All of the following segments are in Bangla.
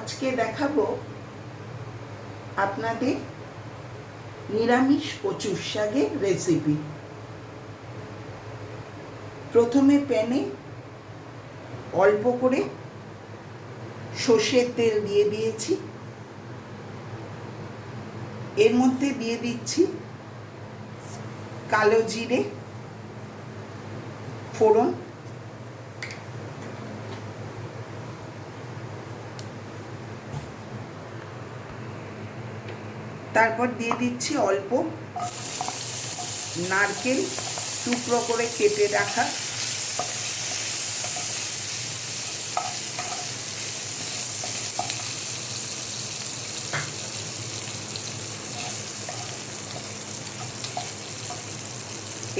আজকে দেখাবো আপনাদের নিরামিষ কচুর শাকের রেসিপি। প্রথমে প্যানে অল্প করে সর্ষের তেল দিয়ে দিয়েছি। এর মধ্যে দিয়ে দিচ্ছি কালো জিরে ফোড়ন, তারপর দিয়ে দিচ্ছি অল্প নারকেল টুকরো করে কেটে রাখা,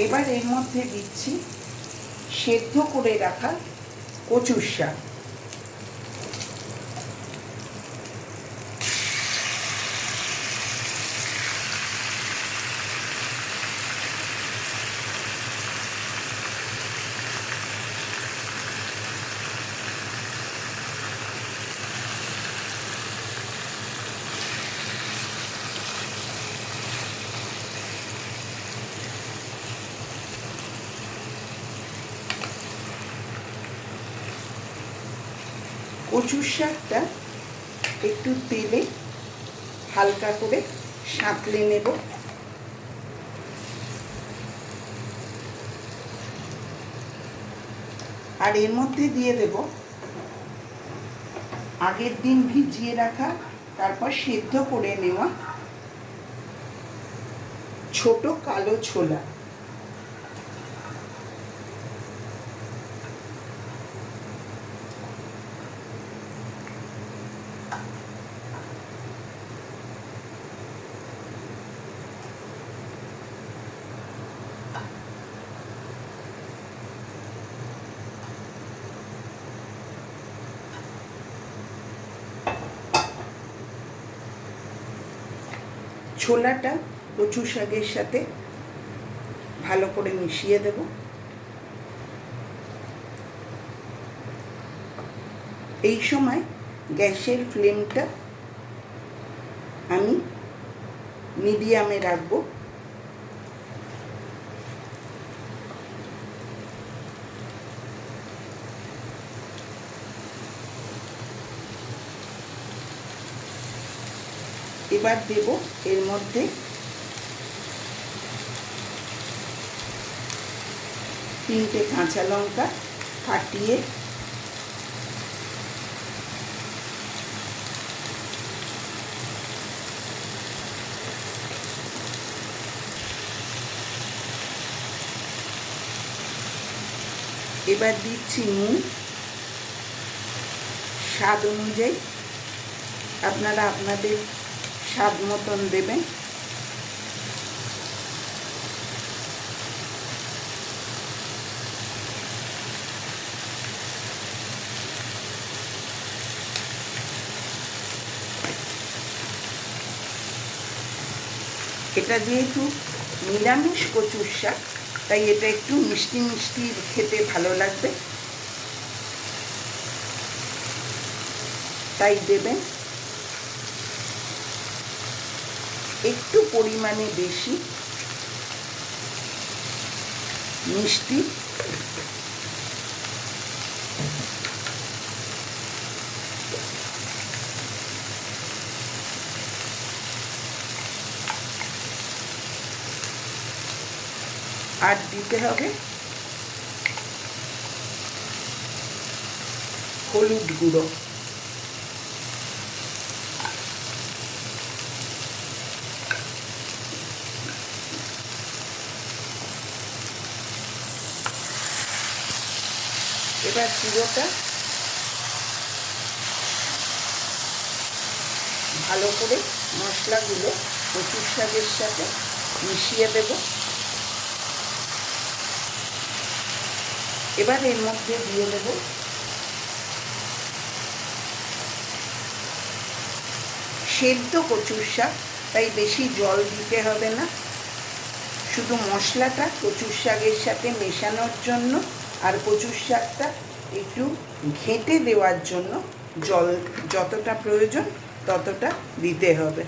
এবার এর মধ্যে দিচ্ছি সেদ্ধ করে রাখা কচুর শাক। কচুর শাকটা একটু তেলে হালকা করে সাঁতলে নেব। আর এর মধ্যে দিয়ে দেব আগের দিন ভিজিয়ে রাখা তারপর সেদ্ধ করে নেওয়া ছোট কালো ছোলা। ছোলাটা কচু শাকের সাথে ভালো করে মিশিয়ে দেব। এই সময় গ্যাসের ফ্লেমটা আমি মিডিয়ামে রাখবো। এবার দেব এর মধ্যে 3টে কাঁচা লঙ্কা ফাটিয়ে, এবার দিচ্ছি নুন স্বাদ অনুযায়ী, আপনারা আপনাদের স্বাদ মতন দেবেন। এটা যেহেতু নিরামিষ কচুর শাক তাই এটা একটু মিষ্টি মিষ্টি খেতে ভালো লাগবে, তাই দেবেন একটু পরিমাণে বেশি মিষ্টি। আর দিতে হবে হলুদ গুঁড়ো। এবার পুরোটা ভালো করে মশলাগুলো কচুর শাকের সাথে মিশিয়ে দেব। এবার এর মধ্যে দিয়ে দেব সেদ্ধ কচুর শাক, তাই বেশি জল দিতে হবে না, শুধু মশলাটা কচুর শাকের সাথে মেশানোর জন্য আর কচুর শাকটা একটু ঘেঁটে দেওয়ার জন্য জল যতটা প্রয়োজন ততটা দিতে হবে।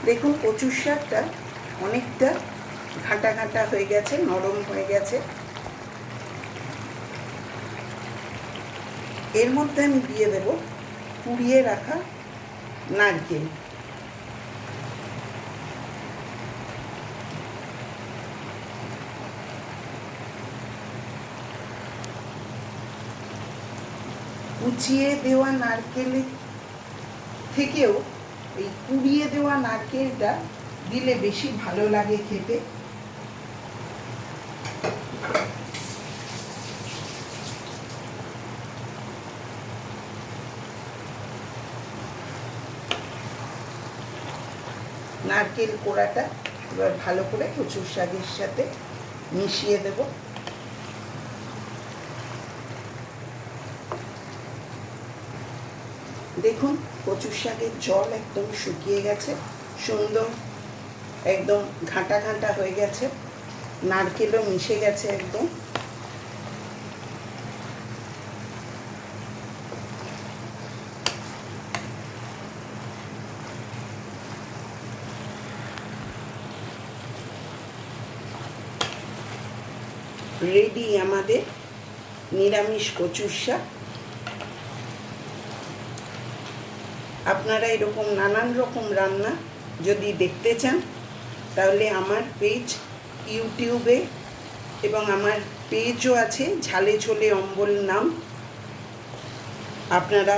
দেখুন কচুর শাকটা অনেকটা ঘাঁটা ঘাঁটা হয়ে গেছে, নরম হয়ে গেছে। এর মধ্যে আমি দিয়ে দেব কুড়িয়ে রাখা নারকেল। কুচিয়ে দেওয়া নারকেলের থেকেও এই কুড়িয়ে দেওয়া নারকেলটা দিলে বেশি ভালো লাগে খেতে। নারকেল কোড়াটা এবার ভালো করে কচুর শাকের সাথে মিশিয়ে দেব। দেখুন কচুর শাকের জল একদম শুকিয়ে গেছে, সুন্দর একদম ঘাঁটা ঘাঁটা হয়ে গেছে, নারকেলও মিশে গেছে একদম। রেডি আমাদের নিরামিষ কচুর শাক। আপনারা এরকম নানান রকম রান্না যদি দেখতে চান তাহলে আমার পেজ ইউটিউবে এবং আমার পেজও আছে ঝালে ঝোলে অম্বল নাম। আপনারা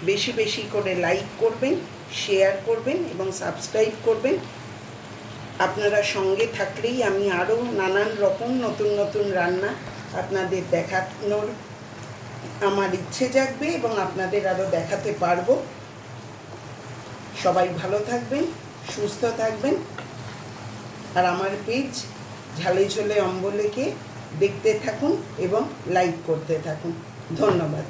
বেশি বেশি করে লাইক করবেন, শেয়ার করবেন এবং সাবস্ক্রাইব করবেন। আপনারা সঙ্গে থাকলেই আমি আরও নানান রকম নতুন নতুন রান্না আপনাদের দেখানোর আমার ইচ্ছে জাগবে এবং আপনাদের আরও দেখাতে পারবো। সবাই ভালো থাকবেন, সুস্থ থাকবেন, আর আমার পেজ ঝালে ঝোলে অম্বলেকে দেখতে থাকুন এবং লাইক করতে থাকুন। ধন্যবাদ।